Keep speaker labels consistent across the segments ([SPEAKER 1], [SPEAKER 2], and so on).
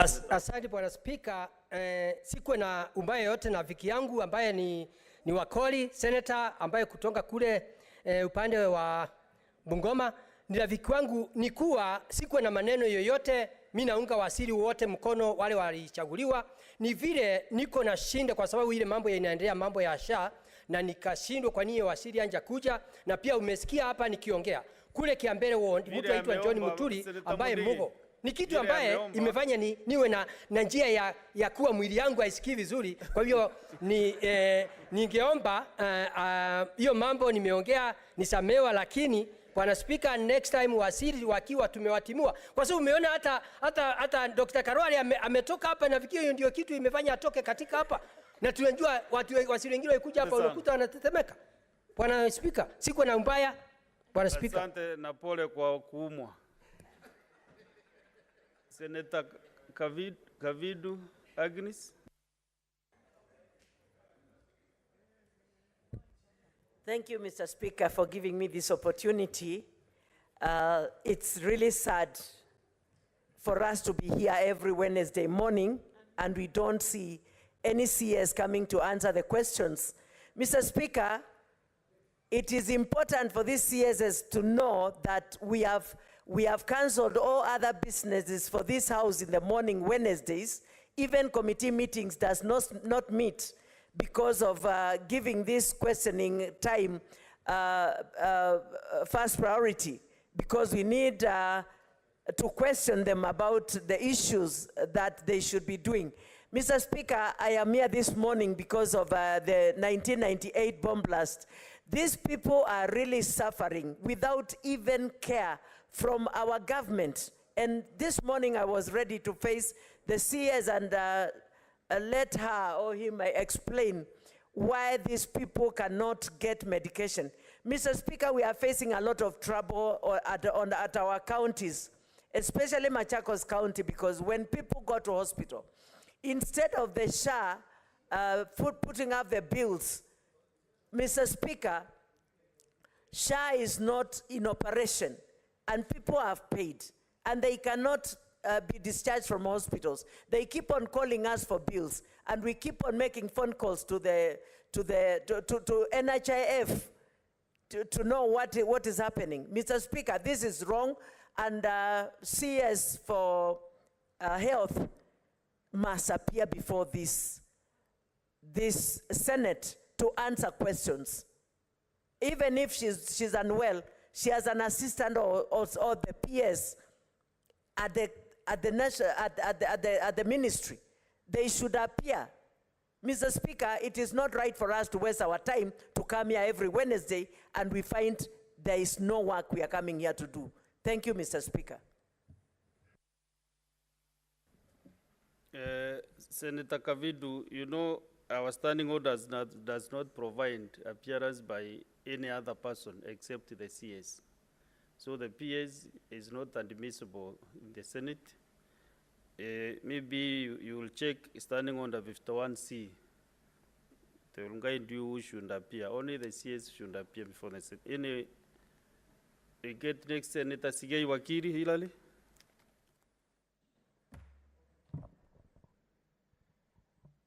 [SPEAKER 1] Asante Bwana Spika. Sikuwe na ubaya yote na viki yangu ambaye ni wakoli senator ambaye kutoka kule upande wa Bungoma. Ni rafiki wangu, ni kuwa sikuwe na maneno yoyote. Mimi naunga wasiri wote mkono wale walichaguliwa. Ni vile niko na shinda kwa sababu ile mambo yanaendelea, mambo ya SHA, na nikashindwa kwa nini wasiri anja kuja. Na pia umesikia hapa nikiongea kule Kiambere mtu aitwa John Muturi ambaye Mungu ni kitu ambaye imefanya niwe na njia ya kuwa mwili yangu haisikii vizuri. Kwa hivyo ningeomba hiyo mambo nimeongea nisamewa, lakini Bwana Speaker, next time wasiri wakiwa tumewatimua, kwa sababu umeona hata Dr. Karwale ametoka hapa, na fikiri hiyo ndio kitu imefanya atoke katika hapa, na tunajua watu wasiri wengine walikuja hapa unakuta wanatetemeka. Bwana Speaker, siko na mbaya. Bwana Speaker,
[SPEAKER 2] asante na pole kwa kuumwa. Senator Kavidu Agnes.
[SPEAKER 3] Thank you, Mr. Speaker, for giving me this opportunity. It's really sad for us to be here every Wednesday morning and we don't see any CS coming to answer the questions. Mr. Speaker, it is important for these CSs to know that we have cancelled all other businesses for this house in the morning Wednesdays. Even committee meetings does not meet because of giving this questioning time first priority, because we need to question them about the issues that they should be doing. Mr. Speaker, I am here this morning because of the 1998 bomb blast. These people are really suffering without even care from our government. And this morning I was ready to face the CS and let her or him explain why these people cannot get medication. Mr. Speaker, we are facing a lot of trouble at our counties, especially Machakos County, because when people go to hospital, instead of the SHA putting up the bills, Mr. Speaker, SHA is not in operation and people have paid and they cannot be discharged from hospitals. They keep on calling us for bills and we keep on making phone calls to NHIF to know what is happening. Mr. Speaker, this is wrong, and CS for health must appear before this Senate to answer questions. Even if she's unwell, she has an assistant or the PS at the ministry. They should appear. Mr. Speaker, it is not right for us to waste our time to come here every Wednesday and we find there is no work we are coming here to do. Thank you, Mr. Speaker.
[SPEAKER 2] Senator Kavidu, you know our standing order does not provide appearance by any other person except the CS. So the PS is not admissible in the Senate. Maybe you will check standing order 51C. They will guide you who should appear. Only the CS should appear before the Senate. Anyway, we get next Senator Sigei Wakiri Hilali.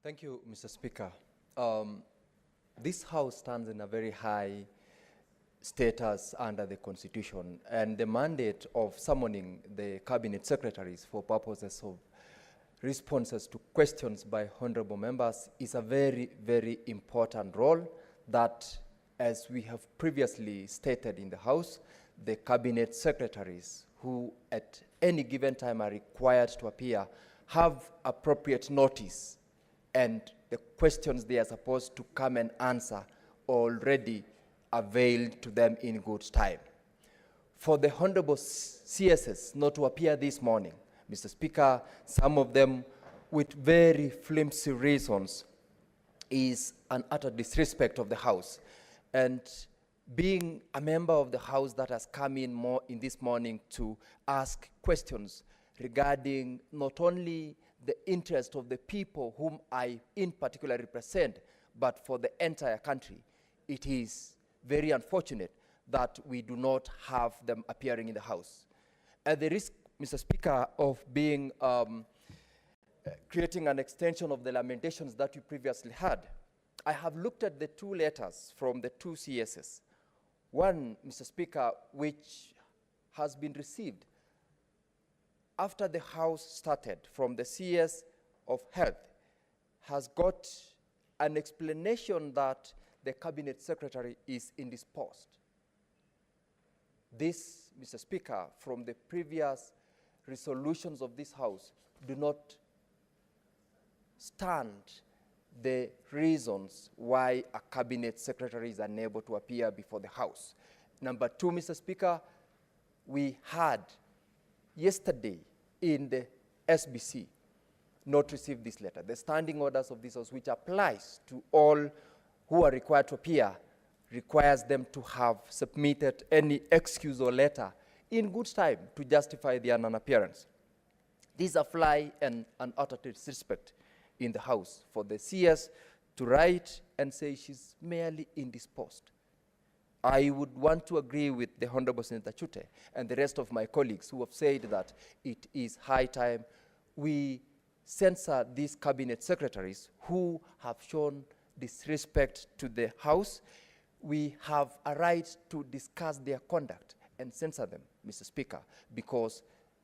[SPEAKER 4] Thank you, Mr. Speaker. This House stands in a very high status under the Constitution, and the mandate of summoning the Cabinet Secretaries for purposes of responses to questions by honorable members is a very, very important role that, as we have previously stated in the House, the Cabinet Secretaries, who at any given time are required to appear, have appropriate notice, and the questions they are supposed to come and answer already availed to them in good time. For the honorable CSs not to appear this morning, Mr. Speaker, some of them with very flimsy reasons, is an utter disrespect of the House. And being a member of the House that has come in this morning to ask questions regarding not only the interest of the people whom I in particular represent, but for the entire country, it is very unfortunate that we do not have them appearing in the House. At the risk, Mr. Speaker, of being creating an extension of the lamentations that we previously had. I have looked at the two letters from the two CSs. One, Mr. Speaker, which has been received after the House started from the CS of Health, has got an explanation that the Cabinet Secretary is indisposed. This, Mr. Speaker, from the previous resolutions of this House, do not stand the reasons why a Cabinet Secretary is unable to appear before the House. Number two, Mr. Speaker, we had yesterday in the SBC not received this letter. The standing orders of this House, which applies to all who are required to appear, requires them to have submitted any excuse or letter in good time to justify their non-appearance. This is a fly and an utter disrespect in the House for the CS to write and say she's merely indisposed. I would want to agree with the Honorable Senator Chute and the rest of my colleagues who have said that it is high time we censor these cabinet secretaries who have shown disrespect to the House. We have a right to discuss their conduct and censor them, Mr. Speaker, because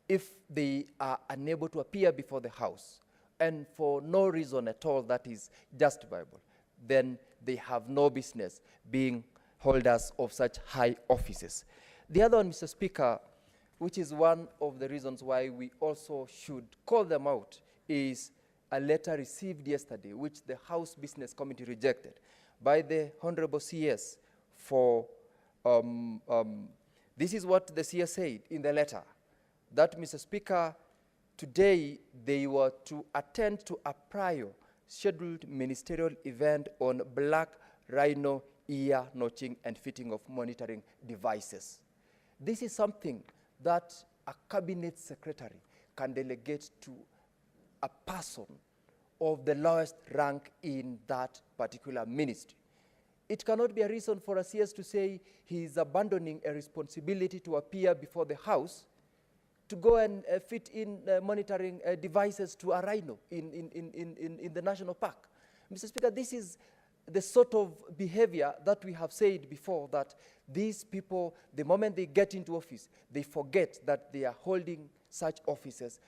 [SPEAKER 4] if they are unable to appear before the House and for no reason at all that is justifiable, then they have no business being holders of such high offices. The other one, Mr. Speaker, which is one of the reasons why we also should call them out, is a letter received yesterday, which the House Business Committee rejected, by the Honorable CS for, this is what the CS said in the letter, that, Mr. Speaker, today they were to attend to a prior scheduled ministerial event on black rhino ear notching and fitting of monitoring devices. This is something that a cabinet secretary can delegate to a person of the lowest rank in that particular ministry. It cannot be a reason for a CS to say he is abandoning a responsibility to appear before the House to go and fit in monitoring devices to a rhino in the national park. Mr. Speaker, this is the sort of behavior that we have said before, that these people, the moment they get into office, they forget that they are holding such offices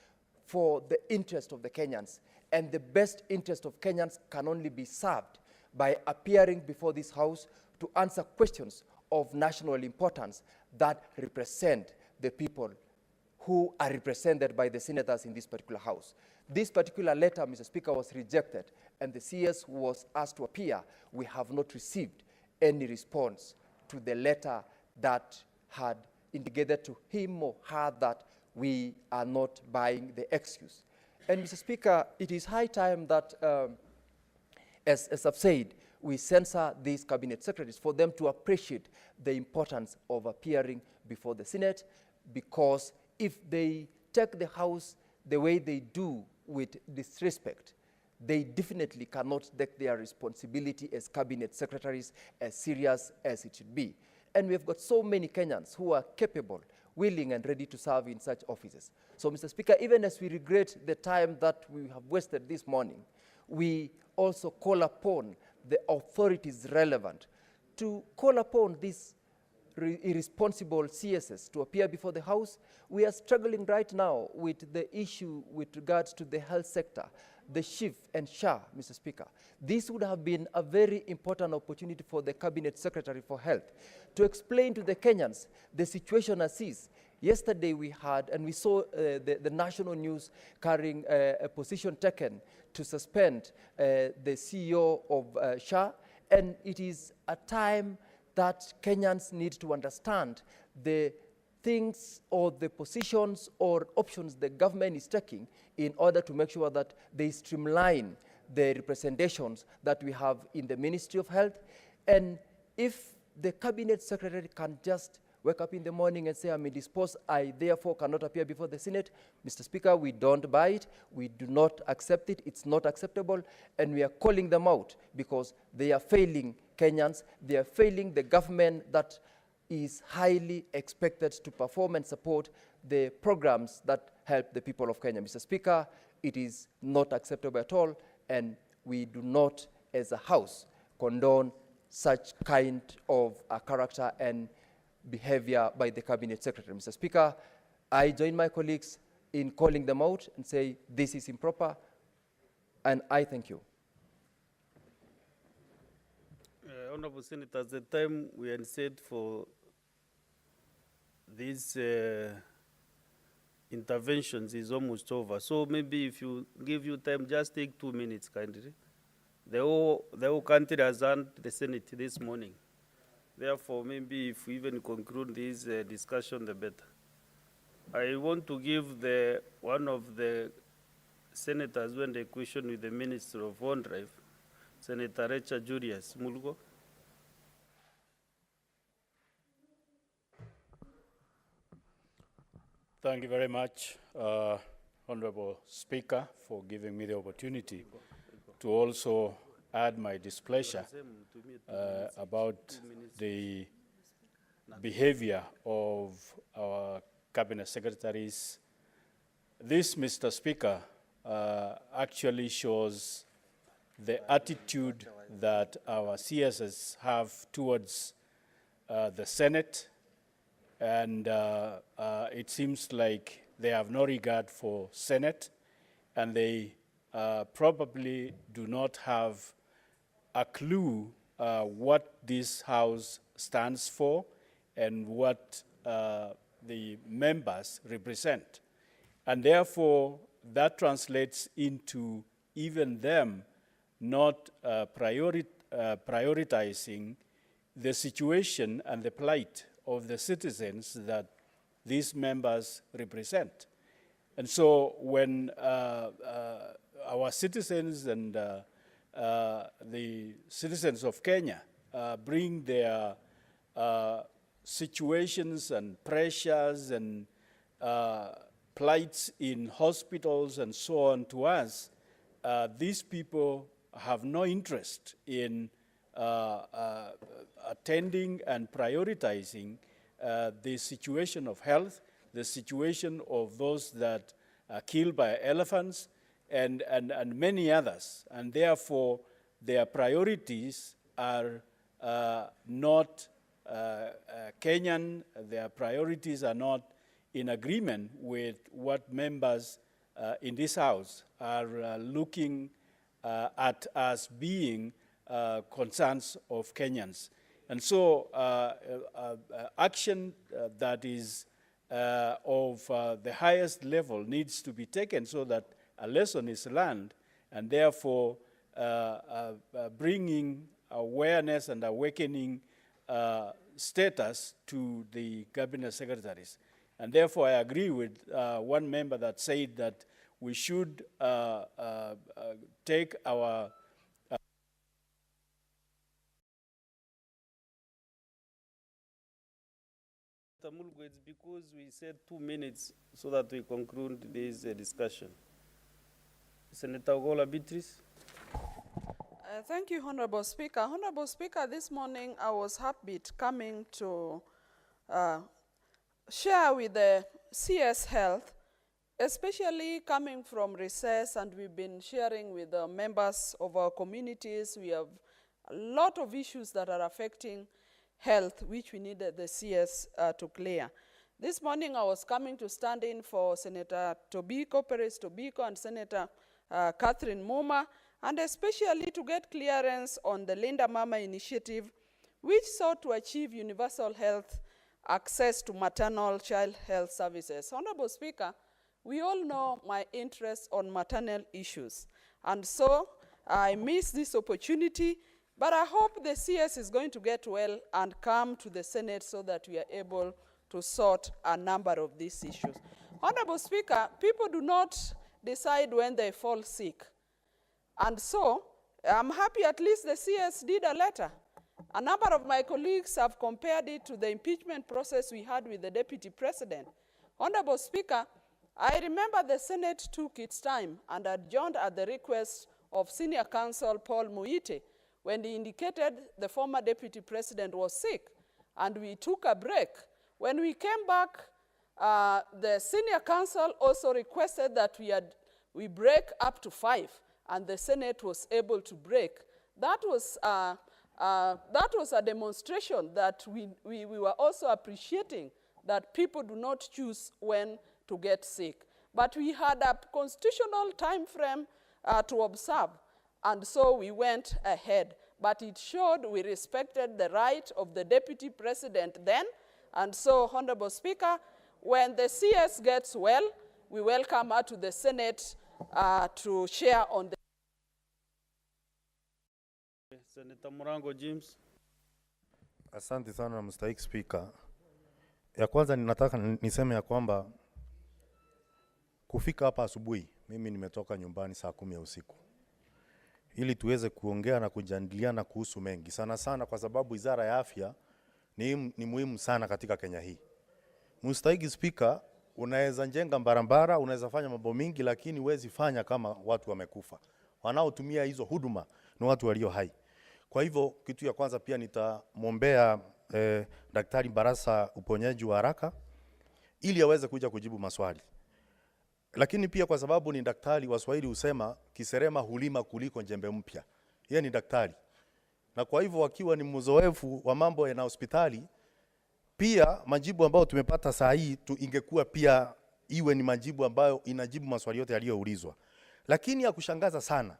[SPEAKER 4] for the interest of the Kenyans. And the best interest of Kenyans can only be served by appearing before this House to answer questions of national importance that represent the people who are represented by the senators in this particular House. This particular letter, Mr. Speaker, was rejected, and the CS was asked to appear. We have not received any response to the letter that had indicated to him or her that we are not buying the excuse. And, Mr. Speaker, it is high time that, as I've said, we censor these cabinet secretaries for them to appreciate the importance of appearing before the Senate, because if they take the House the way they do with disrespect, they definitely cannot take their responsibility as cabinet secretaries as serious as it should be. And we've got so many Kenyans who are capable, willing, and ready to serve in such offices. So, Mr. Speaker, even as we regret the time that we have wasted this morning, we also call upon the authorities relevant to call upon these irresponsible CSs to appear before the House. We are struggling right now with the issue with regards to the health sector, the SHIF and SHA, Mr. Speaker. This would have been a very important opportunity for the Cabinet Secretary for Health to explain to the Kenyans the situation as is. Yesterday we had, and we saw the national news carrying a position taken to suspend the CEO of SHA, and it is a time that Kenyans need to understand the things or the positions or options the government is taking in order to make sure that they streamline the representations that we have in the Ministry of Health. And if the Cabinet Secretary can just wake up in the morning and say, I'm indisposed, I therefore cannot appear before the Senate, Mr. Speaker, we don't buy it, we do not accept it, it's not acceptable, and we are calling them out because they are failing Kenyans, they are failing the government that is highly expected to perform and support the programs that help the people of Kenya. Mr. Speaker, it is not acceptable at all, and we do not, as a House, condone such kind of character and behavior by the Cabinet Secretary. Mr. Speaker, I join my colleagues in calling them out and say this is improper, and I thank you.
[SPEAKER 2] Honorable Senators, the time we had set for these interventions is almost over. So maybe if you give you time, just take 2 minutes, kindly. The whole country has earned the Senate this morning. Therefore, maybe if we even conclude this discussion, the better. I want to give one of the senators when the question with the Minister of On Drive, Senator Richard Julius Mulgo.
[SPEAKER 5] Thank you very much, Honorable Speaker, for giving me the opportunity to also add my displeasure about the behavior of our cabinet secretaries. This, Mr. Speaker, actually shows the attitude that our CSs have towards the Senate, and it seems like they have no regard for Senate, and they probably do not have a clue what this House stands for and what the members represent. And therefore, that translates into even them not prioritizing the situation and the plight of the citizens that these members represent. And so when our citizens and the citizens of Kenya bring their situations and pressures and plights in hospitals and so on to us, these people have no interest in attending and prioritizing the situation of health, the situation of those that are killed by elephants, and many others. And therefore, their priorities are not Kenyan, their priorities are not in agreement with what members in this House are looking at as being concerns of Kenyans. And so action that is of the highest level needs to be taken so that a lesson is learned, and therefore bringing awareness and awakening status to the cabinet secretaries. And therefore I agree with one member that said that we should take our
[SPEAKER 2] Mulgo, it's because we said 2 minutes so that we conclude this discussion. Senator Ogola Beatrice.
[SPEAKER 6] Thank you, Honorable Speaker. Honorable Speaker, this morning I was happy coming to share with the CS Health, especially coming from recess, and we've been sharing with the members of our communities. We have a lot of issues that are affecting health, which we needed the CS to clear. This morning I was coming to stand in for Senator Tobiko, Perez Tobiko, and Senator Catherine Muma, and especially to get clearance on the Linda Mama initiative, which sought to achieve universal health access to maternal child health services. Honorable Speaker, we all know my interest on maternal issues, and so I missed this opportunity, but I hope the CS is going to get well and come to the Senate so that we are able to sort a number of these issues. Honorable Speaker, people do not decide when they fall sick. And so I'm happy at least the CS did a letter. A number of my colleagues have compared it to the impeachment process we had with the Deputy President. Honorable Speaker, I remember the Senate took its time and adjourned at the request of Senior Counsel Paul Muite when he indicated the former Deputy President was sick, and we took a break. When we came back, the Senior Counsel also requested that we we break up to 5, and the Senate was able to break. That was a demonstration that we were also appreciating, that people do not choose when to get sick. But we had a constitutional time frame to observe, and so we went ahead. But it showed we respected the right of the Deputy President then, and so, Honorable Speaker, when the CS gets well, we welcome her to the Senate to share on the...
[SPEAKER 2] Senator Murango James.
[SPEAKER 7] Asante sana mstahiki Speaker. Ya kwanza ninataka niseme ya kwamba kufika hapa asubuhi, mimi nimetoka nyumbani saa 10 ya usiku, ili tuweze kuongea na kujadiliana kuhusu mengi sana sana, kwa sababu wizara ya afya ni muhimu sana katika Kenya hii. Mstahiki Speaker, unaweza jenga barabara, unaweza fanya mambo mingi, lakini huwezi fanya kama watu wamekufa. Wanaotumia hizo huduma ni watu walio hai. Kwa hivyo kitu ya kwanza pia nitamwombea Daktari Barasa uponyaji wa haraka ili aweze kuja kujibu maswali. Lakini pia kwa sababu ni daktari, Waswahili husema kiserema hulima kuliko njembe mpya. Yeye ni daktari. Na kwa hivyo wakiwa ni mzoefu wa mambo ya hospitali, pia majibu ambayo tumepata saa hii ingekuwa pia iwe ni majibu ambayo inajibu maswali yote yaliyoulizwa. Lakini ya kushangaza sana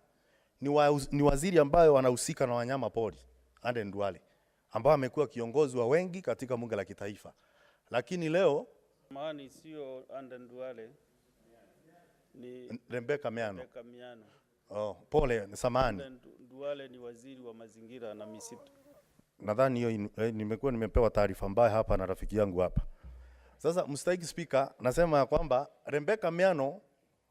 [SPEAKER 7] ni waziri ambayo anahusika na wanyama pori, Aden Duale, ambao amekuwa kiongozi wa wengi katika bunge la kitaifa. Lakini leo
[SPEAKER 2] Maani sio Aden Duale, ni
[SPEAKER 7] Rebecca Miano.
[SPEAKER 2] Rebecca Miano.
[SPEAKER 7] Oh, pole, samahani.
[SPEAKER 2] Aden Duale ni waziri wa mazingira na misitu.
[SPEAKER 7] Nadhani hiyo nimekuwa nimepewa taarifa mbaya hapa na rafiki yangu hapa. Sasa mstahiki Speaker, nasema ya kwamba Rebecca Miano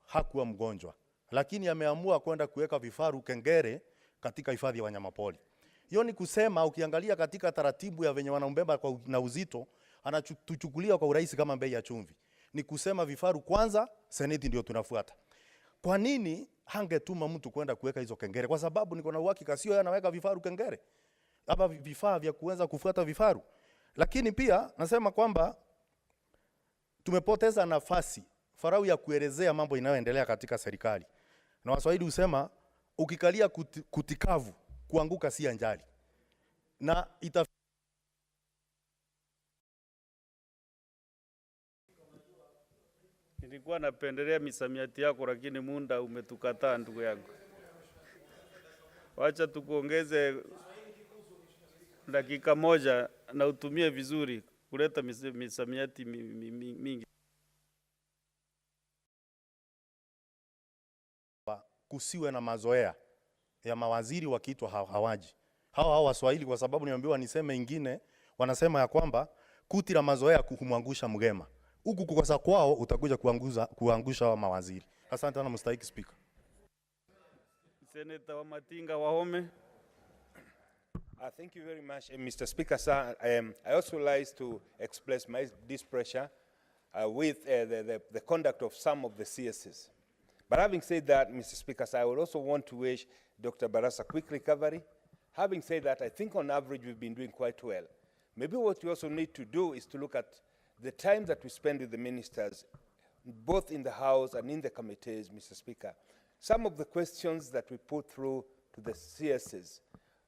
[SPEAKER 7] hakuwa mgonjwa, lakini ameamua kwenda kuweka vifaru kengere katika hifadhi ya wanyamapori. Hiyo ni kusema ukiangalia katika taratibu ya venye wanaumbeba na uzito, anatuchukulia kwa urahisi kama bei ya chumvi. Ni kusema vifaru kwanza, Seneti ndio tunafuata. Kwa nini hangetuma mtu kwenda kuweka hizo kengere? Kwa sababu niko na uhakika sio yeye anaweka vifaru kengere. Hapa vifaa vya kuweza kufuata vifaru. Lakini pia nasema kwamba tumepoteza nafasi farau ya kuelezea mambo inayoendelea katika serikali. Na Waswahili husema ukikalia kutikavu kuanguka si anjali. Na
[SPEAKER 2] Nilikuwa napendelea misamiati yako, lakini muda umetukataa ndugu yangu. Wacha tukuongeze dakika moja na utumie vizuri kuleta misamiati mingi.
[SPEAKER 7] Kusiwe na mazoea ya mawaziri wakiitwa hawaji. Hawa Waswahili, kwa sababu niambiwa niseme ingine, wanasema ya kwamba kuti la mazoea kumwangusha mgema. Huku kukosa kwao utakuja kuangusha wa mawaziri. Asante sana mstahiki Speaker.
[SPEAKER 2] Senator wa Matinga Wahome.
[SPEAKER 8] Thank you very much, Mr. Speaker, sir. I also like to express my displeasure with the conduct of some of the CSs. But having said that, Mr. Speaker, sir, I would also want to wish Dr. Barasa quick recovery. Having said that, I think on average we've been doing quite well. Maybe what we also need to do is to look at the time that we spend with the ministers, both in the House and in the committees, Mr. Speaker. Some of the questions that we put through to the CSs,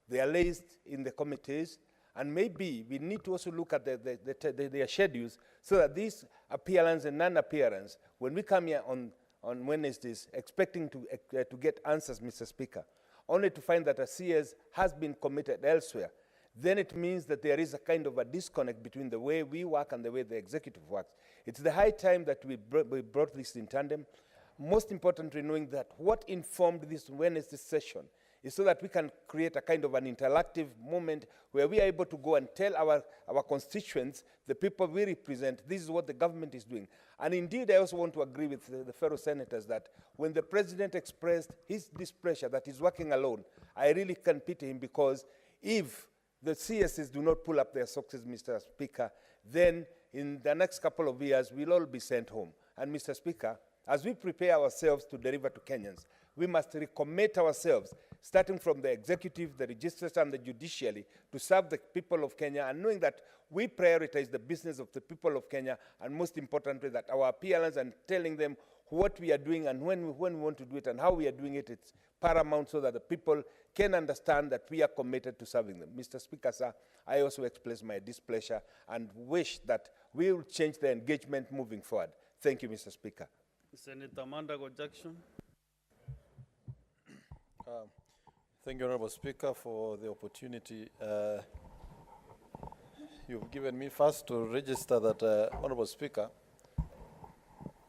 [SPEAKER 8] they are raised in the committees, and maybe we need to also look at their schedules so that this appearance and non-appearance, when we come here on Wednesdays, expecting to get answers, Mr. Speaker, only to find that a CS has been committed elsewhere, then it means that there is a kind of a disconnect between the way we work and the way the executive works. It's the high time that we brought this in tandem. Most importantly, knowing that what informed this Wednesday session is so that we can create a kind of an interactive moment where we are able to go and tell our constituents, the people we represent, this is what the government is doing. And indeed, I also want to agree with the fellow senators that when the president expressed his displeasure that he's working alone, I really can pity him, because if the CSs do not pull up their socks, Mr. Speaker, then in the next couple of years, we'll all be sent home. And Mr. Speaker, as we prepare ourselves to deliver to Kenyans, we must recommit ourselves, starting from the executive, the legislature, and the judiciary, to serve the people of Kenya, and knowing that we prioritize the business of the people of Kenya, and most importantly, that our appearance and telling them what we are doing and when we want to do it and how we are doing it, it's paramount so that the people can understand that we are committed to serving them. Mr. Speaker, sir, I also express my displeasure and wish that we will change the engagement moving forward. Thank you, Mr. Speaker.
[SPEAKER 2] Senator Mandago Jackson.
[SPEAKER 9] Thank you, Honorable Speaker, for the opportunity you've given me. First, to register that, Honorable Speaker,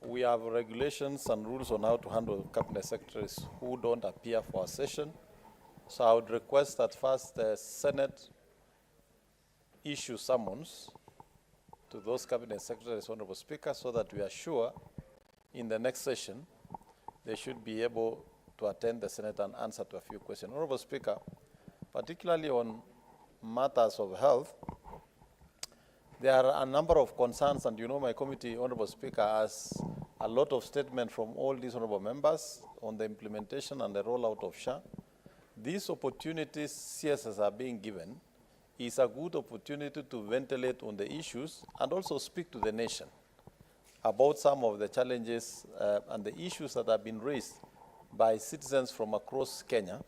[SPEAKER 9] we have regulations and rules on how to handle cabinet secretaries who don't appear for a session. So I would request that first the Senate issue summons to those cabinet secretaries, Honorable Speaker, so that we are sure in the next session they should be able to attend the Senate and answer to a few questions. Honorable Speaker, particularly on matters of health, there are a number of concerns, and you know my committee, Honorable Speaker, has a lot of statements from all these honorable members on the implementation and the rollout of SHA. These opportunities CSS are being given is a good opportunity to ventilate on the issues and also speak to the nation about some of the challenges and the issues that have been raised by citizens from across Kenya.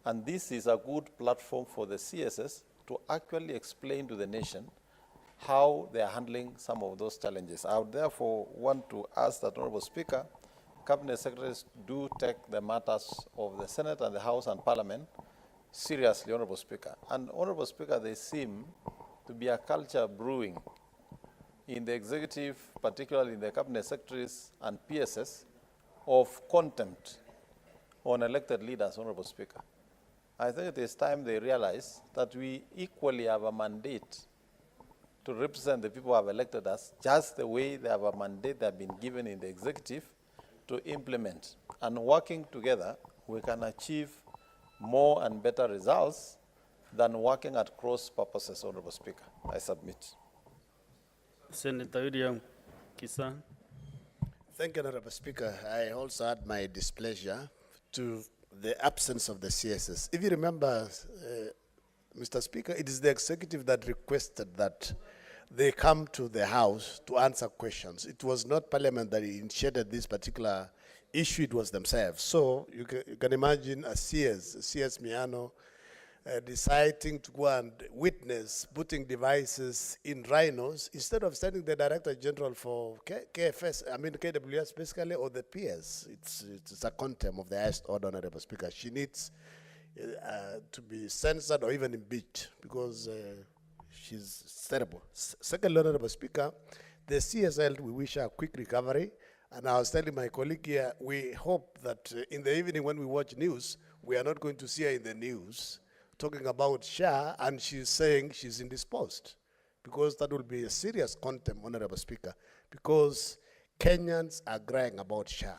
[SPEAKER 9] And this is a good platform for the CSS to actually explain to the nation how they are handling some of those challenges. I would therefore want to ask that, Honorable Speaker, Cabinet Secretaries do take the matters of the Senate and the House and Parliament seriously, Honorable Speaker. And Honorable Speaker, there seem to be a culture brewing in the executive, particularly in the Cabinet Secretaries and PSS, of contempt on elected leaders, Honorable Speaker. I think it is time they realize that we equally have a mandate to represent the people who have elected us, just the way they have a mandate they have been given in the executive to implement. And working together, we can achieve more and better results than working at cross purposes, Honorable Speaker. I submit.
[SPEAKER 2] Senator William Kisan.
[SPEAKER 10] Thank you, Honorable Speaker. I also add my displeasure to the absence of the CSS. If you remember, Mr. Speaker, it is the executive that requested that they come to the House to answer questions. It was not Parliament that initiated this particular issue, it was themselves. So you can imagine a CS Miano, deciding to go and witness putting devices in rhinos instead of sending the Director General for KWS basically, or the PS. It's a contempt of the highest order, Honorable Speaker. She needs to be censored or even impeached because she's terrible. Second, Honorable Speaker, the CSL, we wish her a quick recovery. And I was telling my colleague here, we hope that in the evening when we watch news, we are not going to see her in the news talking about SHA and she's saying she's indisposed, because that will be a serious contempt, Honorable Speaker, because Kenyans are crying about SHA.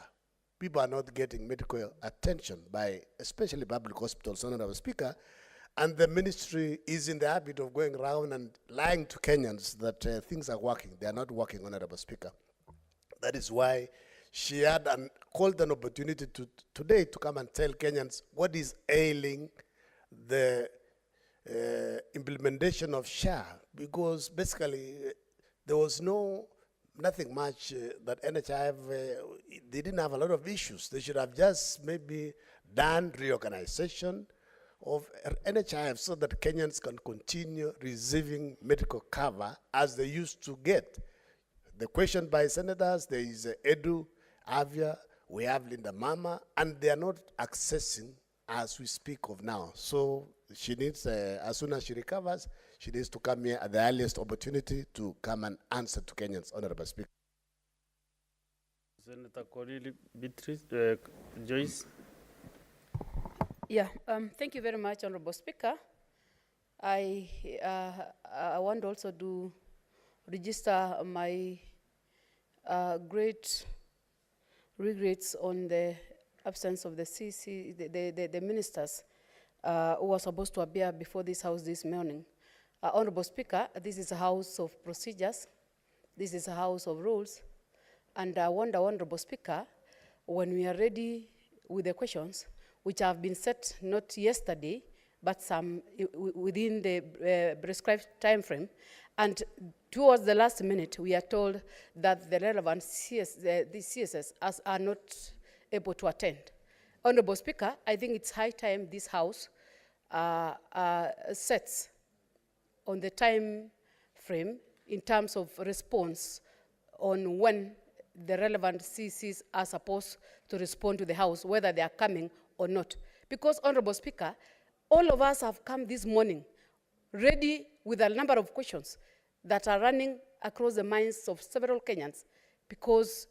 [SPEAKER 10] People are not getting medical attention by especially public hospitals, Honorable Speaker, and the ministry is in the habit of going around and lying to Kenyans that things are working. They are not working, Honorable Speaker. That is why she had called an opportunity today to come and tell Kenyans what is ailing the implementation of SHA, because basically there was nothing much that NHIF, they didn't have a lot of issues. They should have just maybe done reorganization of NHIF so that Kenyans can continue receiving medical cover as they used to get. The question by senators, there is Edu, Avia, we have Linda Mama, and they are not accessing as we speak of now. So she needs, as soon as she recovers, she needs to come here at the earliest opportunity to come and answer to Kenyans, Honorable Speaker.
[SPEAKER 2] Senator Corili Beatrice, Joyce.
[SPEAKER 11] Yeah, thank you very much, Honorable Speaker. I want also to register my great regrets on the absence of the the ministers who were supposed to appear before this House this morning. Honorable Speaker, this is a House of procedures. This is a House of rules. And I wonder, Honorable Speaker, when we are ready with the questions, which have been set not yesterday, but some within the prescribed time frame. And towards the last minute, we are told that the relevant the CSS are not able to attend. Honorable Speaker, I think it's high time this House sets on the time frame in terms of response on when the relevant CCs are supposed to respond to the House, whether they are coming or not. Because, Honorable Speaker, all of us have come this morning ready with a number of questions that are running across the minds of several Kenyans because,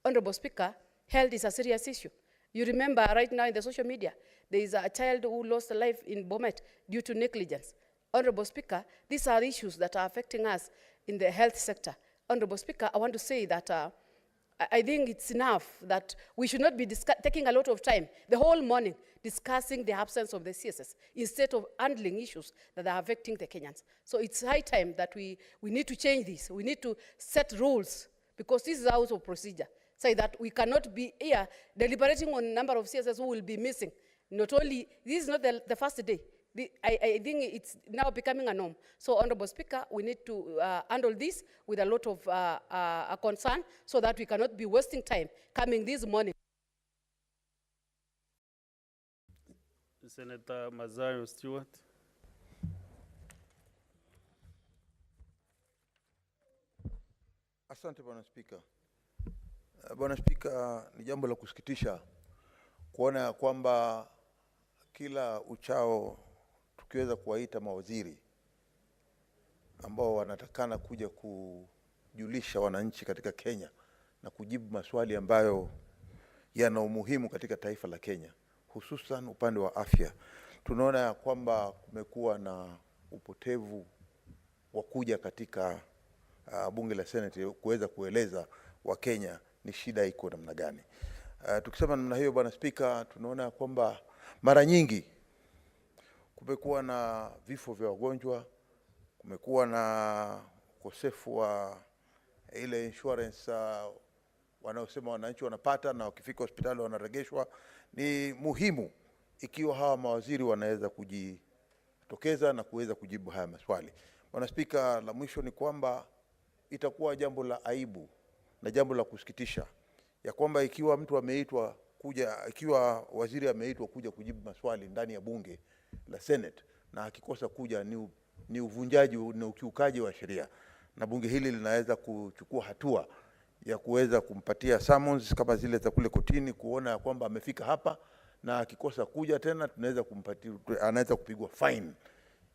[SPEAKER 11] Honorable Speaker, health is a serious issue. You remember right now in the social media, there is a child who lost life in Bomet due to negligence. Honorable Speaker, these are issues that are affecting us in the health sector. Honorable Speaker, I want to say that I think it's enough that we should not be taking a lot of time, the whole morning, discussing the absence of the CSS instead of handling issues that are affecting the Kenyans. So it's high time that we need to change this. We need to set rules because this is out of procedure. Say that we cannot be here deliberating on a number of CSS who will be missing. Not only, this is not the first day. I think it's now becoming a norm. So, Honorable Speaker, we need to handle this with a lot of concern so that we cannot be wasting time coming this morning.
[SPEAKER 2] Senator Mazayo Stewart.
[SPEAKER 12] Asante Bwana Spika. Bwana Spika, ni jambo la kusikitisha kuona kwamba kila uchao tukiweza kuwaita mawaziri ambao wanatakana kuja kujulisha wananchi katika Kenya na kujibu maswali ambayo yana umuhimu katika taifa la Kenya, hususan upande wa afya. Tunaona kwamba kumekuwa na upotevu wa kuja katika bunge la Senate kuweza kueleza wa Kenya ni shida iko namna gani. Tukisema namna hiyo Bwana Spika, tunaona kwamba mara nyingi kumekuwa na vifo vya wagonjwa, kumekuwa na ukosefu wa ile insurance wanaosema wananchi wanapata na wakifika hospitali wanaregeshwa. Ni muhimu ikiwa hawa mawaziri wanaweza kujitokeza na kuweza kujibu haya maswali. Bwana Spika, la mwisho ni kwamba itakuwa jambo la aibu na jambo la kusikitisha ya kwamba ikiwa mtu ameitwa kuja, ikiwa waziri ameitwa kuja kujibu maswali ndani ya bunge la Senate na akikosa kuja, ni uvunjaji na ukiukaji wa sheria, na bunge hili linaweza kuchukua hatua ya kuweza kumpatia summons kama zile za kule kotini, kuona kwamba amefika hapa na akikosa kuja tena tunaweza kumpatia, anaweza kupigwa fine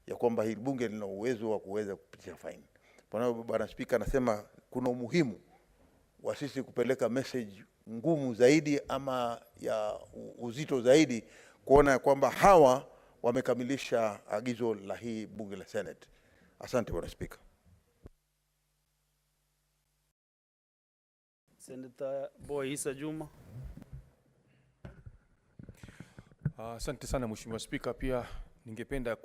[SPEAKER 12] ya kwamba hili bunge lina uwezo wa kuweza kupitisha fine. Bwana Spika, anasema kuna umuhimu wa sisi kupeleka message ngumu zaidi ama ya uzito zaidi kuona kwamba hawa wamekamilisha agizo la hii bunge la Senate. Asante Bwana Spika.
[SPEAKER 2] Senator Boy Isa Juma.
[SPEAKER 13] Asante sana Mheshimiwa Spika, pia ningependa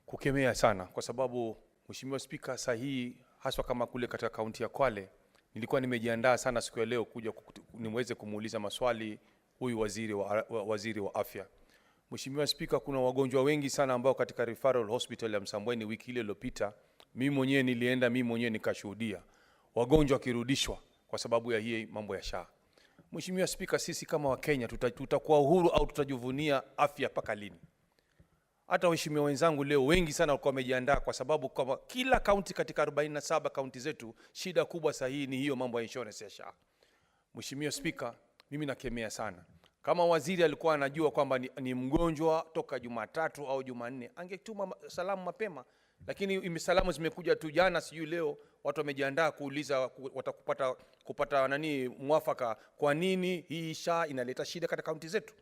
[SPEAKER 13] kukemea sana kwa sababu Mheshimiwa Spika, sahihi haswa kama kule katika kaunti ya Kwale nilikuwa nimejiandaa sana siku ya leo kuja niweze kumuuliza maswali huyu waziri wa afya. Mheshimiwa Spika, kuna wagonjwa wengi sana ambao katika referral hospital ya Msambweni wiki ile iliyopita mimi mwenyewe nilienda, mimi mwenyewe nikashuhudia wagonjwa wakirudishwa kwa sababu ya hii mambo ya SHA. Mheshimiwa Spika, sisi kama Wakenya tutakuwa uhuru au tutajivunia afya paka lini? Hata waheshimiwa wenzangu leo wengi sana walikuwa wamejiandaa kwa sababu kama kila kaunti katika 47 kaunti zetu shida kubwa sahihi ni hiyo mambo ya insurance ya SHA. Mheshimiwa Spika, mimi nakemea sana. Kama waziri alikuwa anajua kwamba ni mgonjwa toka Jumatatu au Jumanne, angetuma salamu mapema, lakini salamu zimekuja tu jana, sijui leo watu wamejiandaa kuuliza kupata mwafaka kwa nini hii SHA inaleta shida katika kaunti zetu.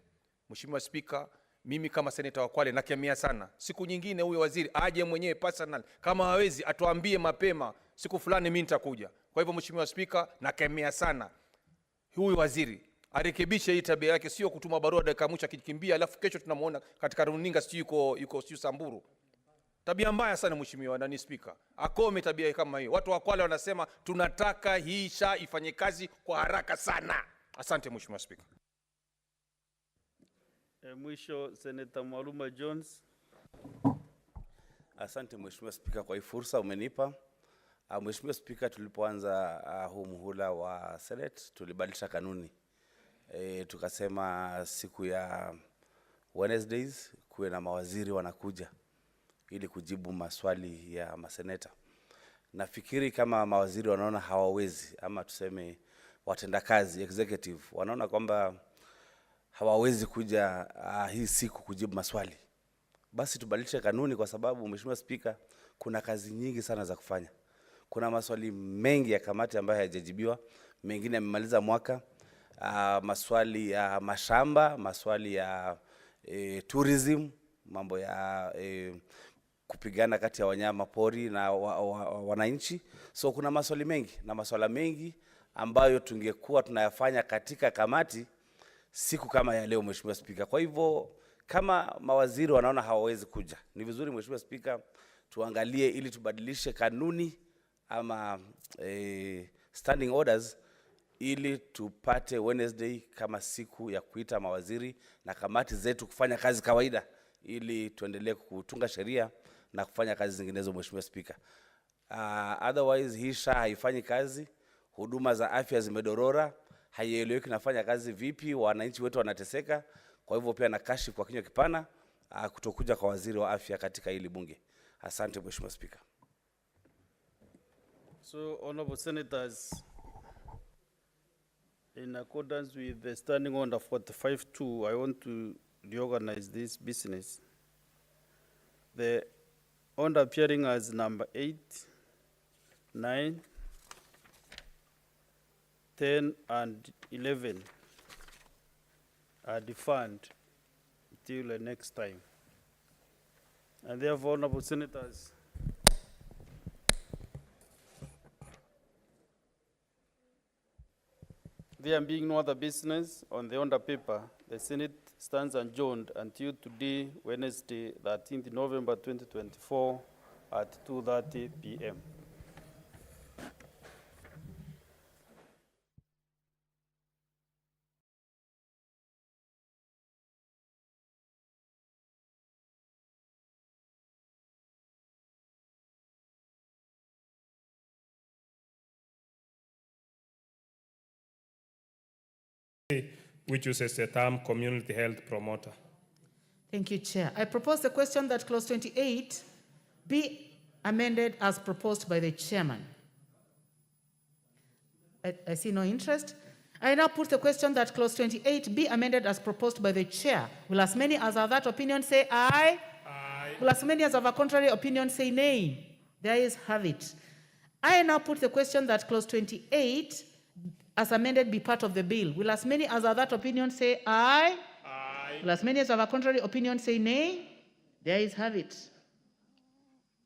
[SPEAKER 13] Mheshimiwa Spika, mimi kama seneta wa Kwale nakemea sana. Siku nyingine huyo waziri aje mwenyewe personal, kama hawezi atuambie mapema siku fulani mimi nitakuja. Kwa hivyo Mheshimiwa Spika, nakemea sana huyu waziri arekebishe hii tabia yake, sio kutuma barua dakika mwisho akikimbia alafu kesho tunamuona katika runinga sio yuko Samburu. Tabia mbaya sana Mheshimiwa Spika. Akome tabia kama hiyo. Watu wa Kwale wanasema tunataka hii SHA ifanye kazi kwa haraka sana. Asante Mheshimiwa Spika.
[SPEAKER 2] Mwisho Senator Mwaluma Jones.
[SPEAKER 14] Asante Mheshimiwa Spika kwa hii fursa umenipa. Mheshimiwa Spika, tulipoanza huu muhula wa Senate tulibadilisha kanuni. Tukasema siku ya Wednesdays kuwe na mawaziri wanakuja ili kujibu maswali ya maseneta. Nafikiri kama mawaziri wanaona hawawezi, ama tuseme watendakazi executive wanaona kwamba hawawezi kuja hii siku kujibu maswali, basi tubadilishe kanuni, kwa sababu Mheshimiwa Spika, kuna kazi nyingi sana za kufanya. Kuna maswali mengi ya kamati ambayo hayajajibiwa, mengine yamemaliza mwaka. Maswali ya mashamba, maswali ya tourism, mambo ya kupigana kati ya wanyama pori na wananchi. So kuna maswali mengi na maswala mengi ambayo tungekuwa tunayafanya katika kamati siku kama ya leo, Mheshimiwa Spika. Kwa hivyo kama mawaziri wanaona hawawezi kuja, ni vizuri Mheshimiwa Spika tuangalie ili tubadilishe kanuni ama standing orders ili tupate Wednesday kama siku ya kuita mawaziri na kamati zetu kufanya kazi kawaida, ili tuendelee kutunga sheria na kufanya kazi zinginezo, Mheshimiwa Spika. Otherwise hii SHA haifanyi kazi, huduma za afya zimedorora, haieleweki nafanya kazi vipi, wananchi wetu wanateseka. Kwa hivyo pia na kashi kwa kinywa kipana kutokuja kwa waziri wa afya katika hili bunge. Asante Mheshimiwa Spika.
[SPEAKER 2] So honorable senators, in accordance with the standing order 45.2, I want to reorganize this business. The order appearing as number 8, 9, 10, and 11 are deferred till the next time. And therefore, honorable senators, there being no other business on the order paper, the Senate stands adjourned until today, Wednesday, 13th November 2024 at 2:30 p.m.
[SPEAKER 15] which uses the term community health promoter.
[SPEAKER 16] Thank you, Chair. I propose the question that clause 28 be amended as proposed by the chairman. I see no interest. I now put the question that clause 28 be amended as proposed by the chair. Will as many as are that opinion say aye?
[SPEAKER 15] Aye.
[SPEAKER 16] Will as many as have a contrary opinion say nay? The ayes have it. I now put the question that clause 28 as amended be part of the bill. Will as many as are that opinion say aye?
[SPEAKER 15] Aye.
[SPEAKER 16] Will as many as have a contrary opinion say nay? The ayes have it.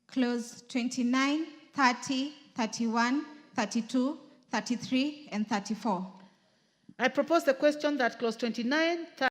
[SPEAKER 17] Clause 29, 30, 31, 32, 33, and 34.
[SPEAKER 16] I propose the question that clause 29,